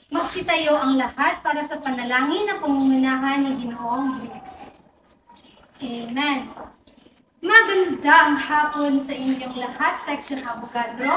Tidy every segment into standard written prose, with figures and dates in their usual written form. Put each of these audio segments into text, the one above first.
Magsitayo ang lahat para sa panalangin na pangungunahan ni Ginoong Briggs. Amen. Magandang hapon sa inyong lahat, Section Avogadro.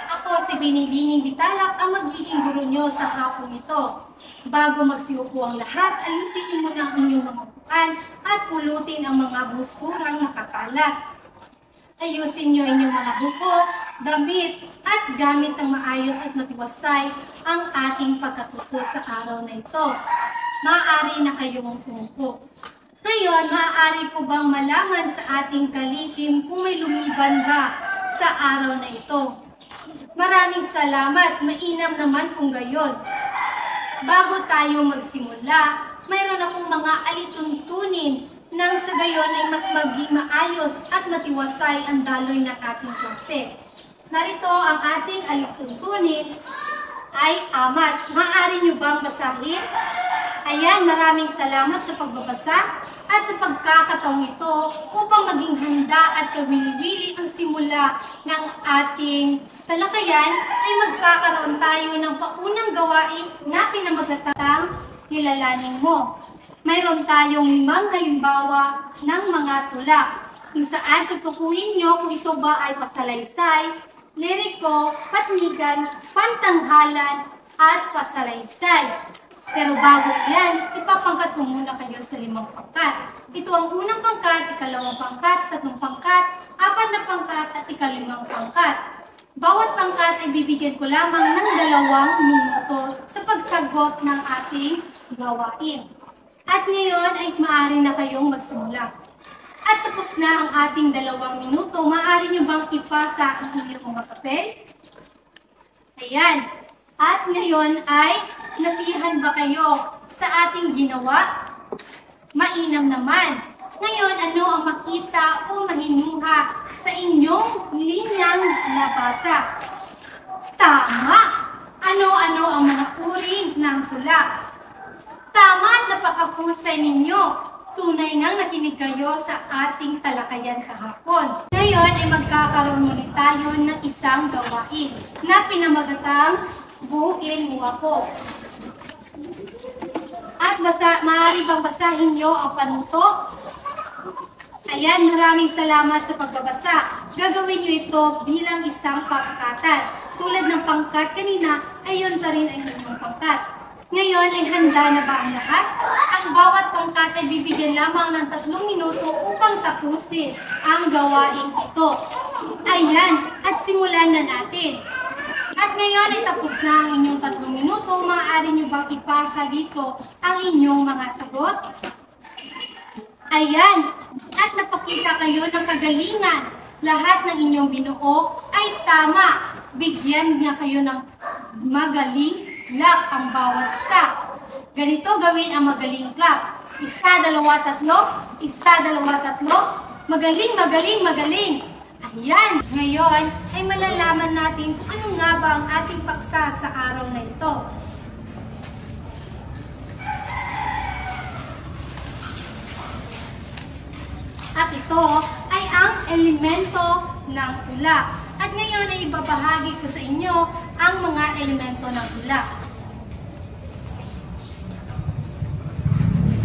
Ako si Binibining Bitalak, ang magiging guro nyo sa hapon ito. Bago magsiupo ang lahat, ayusin niyo muna ang inyong mga upuan at pulutin ang mga busurang nakakalat. Ayusin niyo inyong mga buko, damit, at gamit ng maayos at matiwasay ang ating pagkatuto sa araw na ito. Maaari na kayong umupo. Ngayon, maaari ko bang malaman sa ating kalihim kung may lumiban ba sa araw na ito? Maraming salamat, mainam naman kung gayon. Bago tayo magsimula, mayroon akong mga alituntunin nang sa gayon ay mas maging maayos at matiwasay ang daloy ng ating klase. Narito ang ating alituntunin ay amas. Maaari nyo bang basahin? Ayan, maraming salamat sa pagbabasa at sa pagkakataong ito upang maging handa at kawili-wili ang simula ng ating talakayan ay magkakaroon tayo ng paunang gawain na pinamagatang kilalanin mo. Mayroon tayong 5 halimbawa ng mga tula kung saan tutukuyin nyo kung ito ba ay pasalaysay, liriko, patnigan, pantanghalan, at pasalaysay. Pero bago yan, ipapangkat ko muna kayo sa 5 pangkat. Ito ang unang pangkat, ikalawang pangkat, tatlong pangkat, 4 na pangkat, at ikalimang pangkat. Bawat pangkat ay bibigyan ko lamang ng 2 minuto sa pagsagot ng ating gawain. At ngayon ay maaari na kayong magsimula. At tapos na ang ating 2 minuto, maaari nyo bang ipasa ang inyong mga papel? Ayan. At ngayon ay nasiyahan ba kayo sa ating ginawa? Mainam naman. Ngayon, ano ang makita o mahinuha sa inyong linyang nabasa? Tama! Ano-ano ang mga uri ng tula? Tama at napakahusay ninyo. Tunay ngang nakinig kayo sa ating talakayan kahapon. Ngayon ay magkakaroon ulit tayo ng isang gawain na pinamagatang buuin mo ako. At maaari bang basahin nyo ang panuto? Ayan, maraming salamat sa pagbabasa. Gagawin nyo ito bilang isang pangkatan. Tulad ng pangkat kanina, ayon pa rin ang inyong pangkat. Ngayon ay handa na ba ang lahat? Ang bawat pangkat ay bibigyan lamang ng 3 minuto upang tapusin ang gawain ito. Ayan, at simulan na natin. At ngayon ay tapos na ang inyong 3 minuto. Maaari nyo bang ipasa dito ang inyong mga sagot? Ayan, at napakita kayo ng kagalingan. Lahat ng inyong binuo ay tama. Bigyan niya kayo ng magaling clap ang bawat isa. Ganito gawin ang magaling clap. 1, 2, 3. 1, 2, 3. Magaling, magaling, magaling. Ayan. Ngayon ay malalaman natin kung ano nga ba ang ating paksa sa araw na ito. At ito ay ang elemento ng tula. At ngayon ay ibabahagi ko sa inyo ang mga elemento ng tula.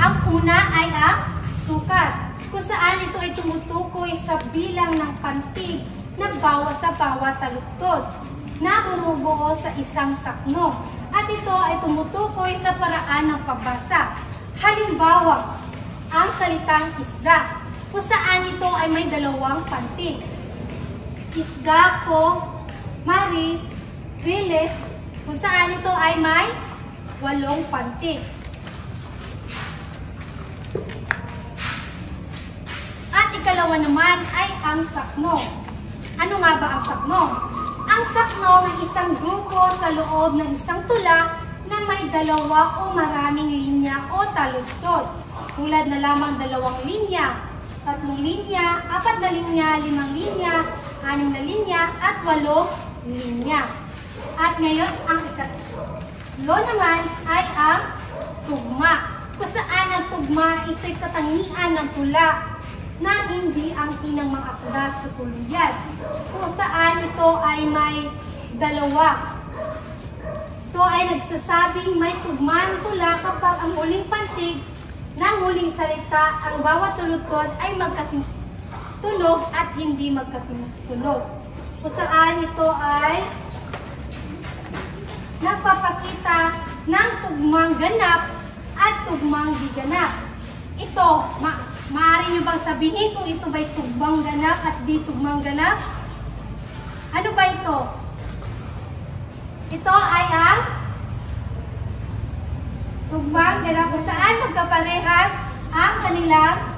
Ang una ay ang sukat, kung saan ito ay tumutukoy sa bilang ng pantig na sa bawat taluktot na bumubuo sa isang sakno. At ito ay tumutukoy sa paraan ng pagbasa. Halimbawa, ang salitang isda, kung saan ito ay may 2 pantig. Isda ko, Mari, Riles, kung saan ito ay may 8 pantig. At ikalawa naman ay ang sakno. Ano nga ba ang sakno? Ang sakno ay isang grupo sa loob ng isang tula na may 2 o maraming linya o taluktot. Tulad na lamang 2 linya, 3 linya, 4 na linya, 5 linya, 6 na linya, at 8 linya. At ngayon, ang ikatlo naman ay ang tugma. Kung saan ang tugma ay katangian ng tula na hindi angkin ng mga akda sa tuluyan. Kung saan ito ay may 2 Ito ay nagsasabing may tugma ng tula kapag ang huling pantig ng huling salita ang bawat tulutod ay magkasing tunog at hindi magkasing tunog. Kung saan ito ay nagpapakita ng tugmang ganap at tugmang di ganap. Ito, maaari nyo bang sabihin kung ito ba'y tugmang ganap at di tugmang ganap? Ano ba ito? Ito ay ang tugmang ganap kung saan magkaparehas ang kanilang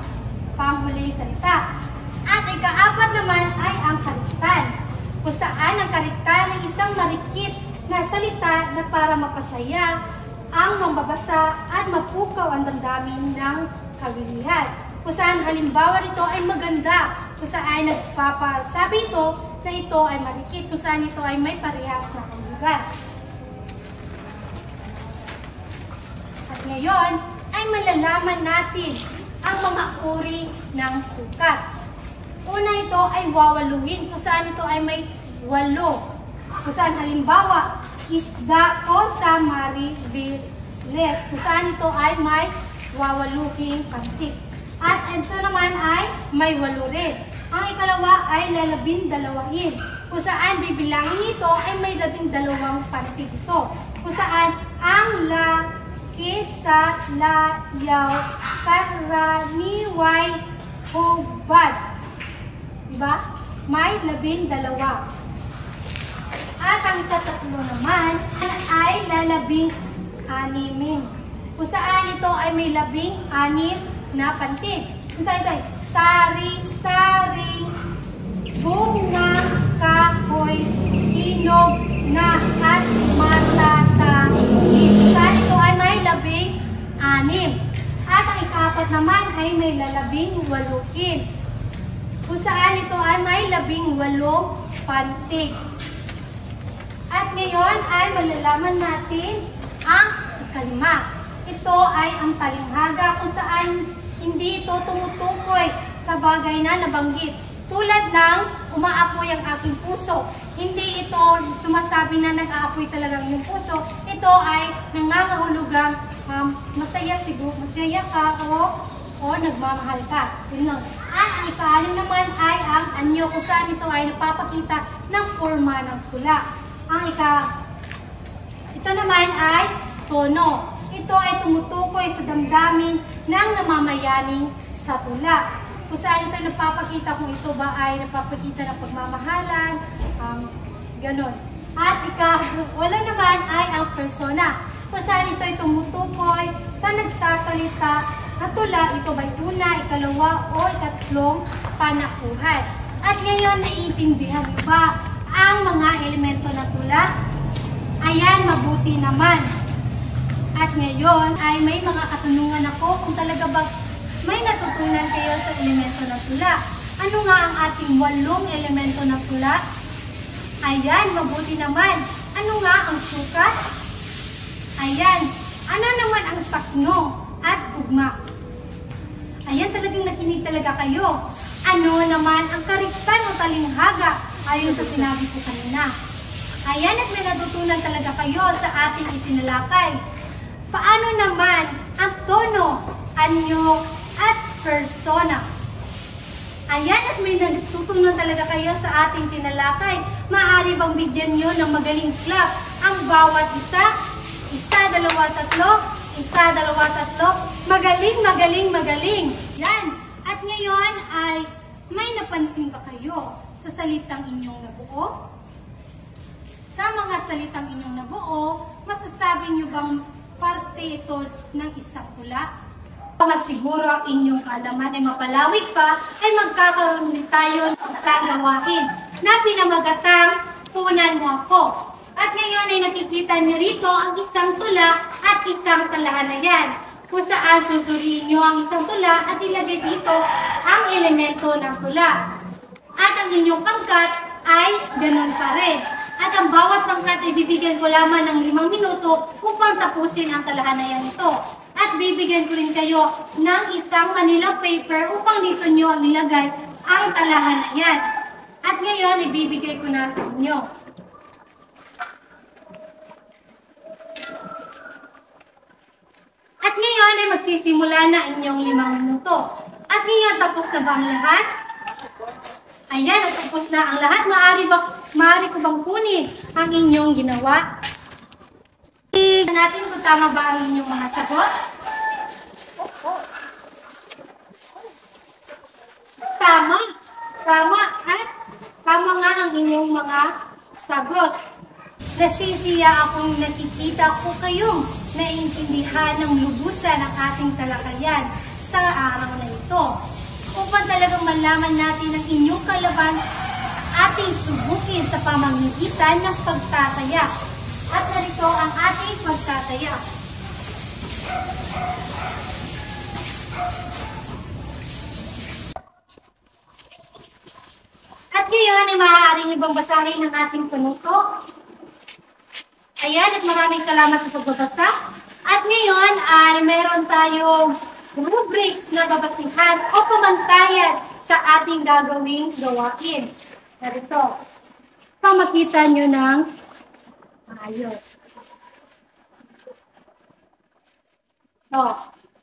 panghuling salita. At ikaapat naman ay ang kaliktan, kung saan ang kaliktan ay isang marikit na salita na para mapasaya ang mambabasa at mapukaw ang damdamin ng kagilihan. Kung saan halimbawa nito ay maganda, kung saan nagpapasabi ito na ito ay marikit, kung saan ito ay may parehas na kahulugan. At ngayon ay malalaman natin ang mga uri ng sukat. Una ito ay wawaluhin, kung saan ito ay may 8. Kung saan halimbawa, isda ko sa maribiles, kung saan ito ay may wawaluhing pantik. At ito naman ay may 8 rin. Ang ikalawa ay lalabindalawahin, kung saan bibilangin ito ay may 12 pantik ito. Kung saan ang la, kisa, la, yaw, karaniway, hubad. Diba? May 12. At ang ikatatlo naman ay lalabing-animin, kung saan ito ay may 16 na pantig. Kung saan ito ay sari-saring, bungang kahoy, hinog na at matatangin. Kung saan ito ay may 16. At ang ikaapat naman ay may 18. Kung saan ito ay may 18 pantig. At ngayon ay malalaman natin ang ikalima. Ito ay ang talinghaga, kung saan hindi ito tumutukoy sa bagay na nabanggit. Tulad ng umaapoy ang aking puso. Hindi ito sumasabi na nag-aapoy talagang yung puso. Ito ay nangangahulugang masaya siguro, masaya ka o nagmamahal ka. Yun. At ang ika-6 naman ay ang anyo, kung saan ito ay nagpapakita ng forma ng tula. Ito naman ay tono. Ito ay tumutukoy sa damdamin ng namamayaning sa tula. Kung saan ito ay nagpapakita kung ito ba ay nagpapakita ng pagmamahalan, ganon. At wala naman ay ang persona. Kung saan ito ay tumutukoy sa nagsasalita na tula, ito ba'y una, ikalawa o ikatlong panakuhan. At ngayon, naiintindihan niyo ba ang mga elemento ng tula? Ayan, mabuti naman. At ngayon ay may mga katanungan ako kung talaga ba may natutunan kayo sa elemento ng tula. Ano nga ang ating 8 elemento ng tula? Ayan, mabuti naman. Ano nga ang sukat? Ayan. Ano naman ang sakno at tugma? Ayan, talagang nakinig talaga kayo. Ano naman ang kariktan o talinghaga ayon sa sinabi ko kanina? Ayan, at may natutunan talaga kayo sa ating itinalakay. Paano naman ang tono, anyo, at persona? Ayan, at may natutunan talaga kayo sa ating tinalakay. Maaari bang bigyan nyo ng magaling clap ang bawat isa? 1, 2, 3, 1, 2, 3. Magaling, magaling, magaling. Yan. At ngayon ay may napansin ba kayo sa salitang inyong nabuo? Sa mga salitang inyong nabuo, masasabi nyo bang parte ito ng isang tula? Siguro ang inyong kaalaman ay mapalawig pa, ay magkakaroon tayo ng isang gawain na pinamagatang punan mo ako. At ngayon ay nakikita niyo rito ang isang tula at isang talahanayan, kung saan susuriin niyo ang isang tula at ilagay dito ang elemento ng tula. At ang inyong pangkat ay ganun pa rin. At ang bawat pangkat ay bibigyan ko lamang ng 5 minuto upang tapusin ang talahanayan ito. At bibigyan ko rin kayo ng isang Manila paper upang dito nyo ang nilagay ang talahanayan. At ngayon, ibibigay ko na sa inyo. magsisimula na inyong 5 minuto. At ngayon, tapos na ba ang lahat? Ayan, tapos na ang lahat. Maaari ko bang kunin ang inyong ginawa? Tignan natin kung tama ba ang inyong mga sagot. Tama. Tama. At tama nga ang inyong mga sagot. Nasisiya akong nakikita ko kayong naiintindihan ng lubusan ang ating talakayan sa araw na ito. Upang talagang malaman natin ang inyong kalaban, ating subukin sa pamamagitan ng pagtataya. At narito ang ating pagtataya. At ngayon ay maaari niyo bang basahin ang ating panuto? Ayan, at maraming salamat sa pagbabasa. At ngayon ay meron tayong rubrics na babasihan o pamantayan sa ating gagawing gawain. Narito, pamakita nyo ng maayos.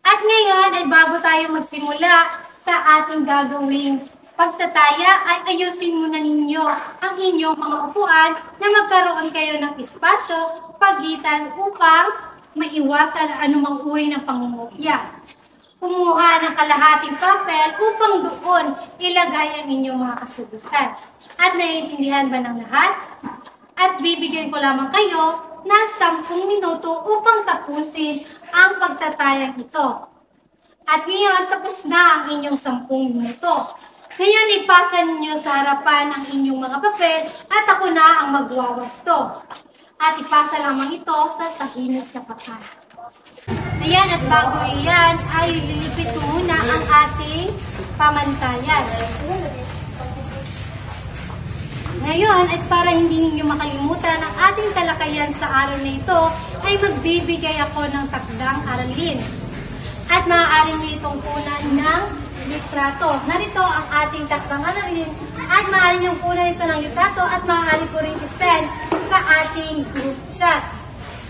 At ngayon ay bago tayo magsimula sa ating gagawing pagtataya, ay ayusin muna ninyo ang inyong mga upuan na magkaroon kayo ng espasyo pagitan upang maiwasan anumang uri ng pangungopia. Kumuha ng kalahating papel upang doon ilagay ang inyong mga kasagutan. At naiintindihan ba ng lahat? At bibigyan ko lamang kayo ng 10 minuto upang tapusin ang pagtatayang ito. At ngayon, tapos na ang inyong 10 minuto. Ngayon, ipasa ninyo sa harapan ang inyong mga papel at ako na ang magwawasto. At ipasa lamang ito sa tahimik na pakan. Ayan, at bago iyan, ay lilipit ko muna ang ating pamantayan. Ngayon, at para hindi ninyo makalimutan ang ating talakayan sa araw na ito, ay magbibigay ako ng takdang aralin. At maaari nyo itong kunan ng litrato. Narito ang ating takdang aralin at maaari nyo kunan ito ng litrato at maaari ko rin i-send sa ating group chat.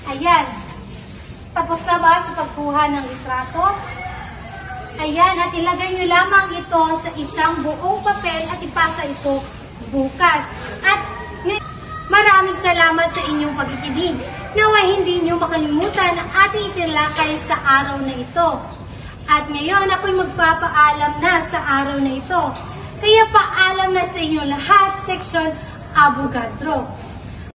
Ayan. Tapos na ba sa pagkuha ng litrato? Ayan, at ilagay nyo lamang ito sa isang buong papel at ipasa ito bukas. At maraming salamat sa inyong pagkikinig. Nawa hindi nyo makalimutan ang ating itinalakay sa araw na ito. At ngayon ako'y magpapaalam na sa araw na ito. Kaya paalam na sa inyo lahat, Seksyon Avogadro.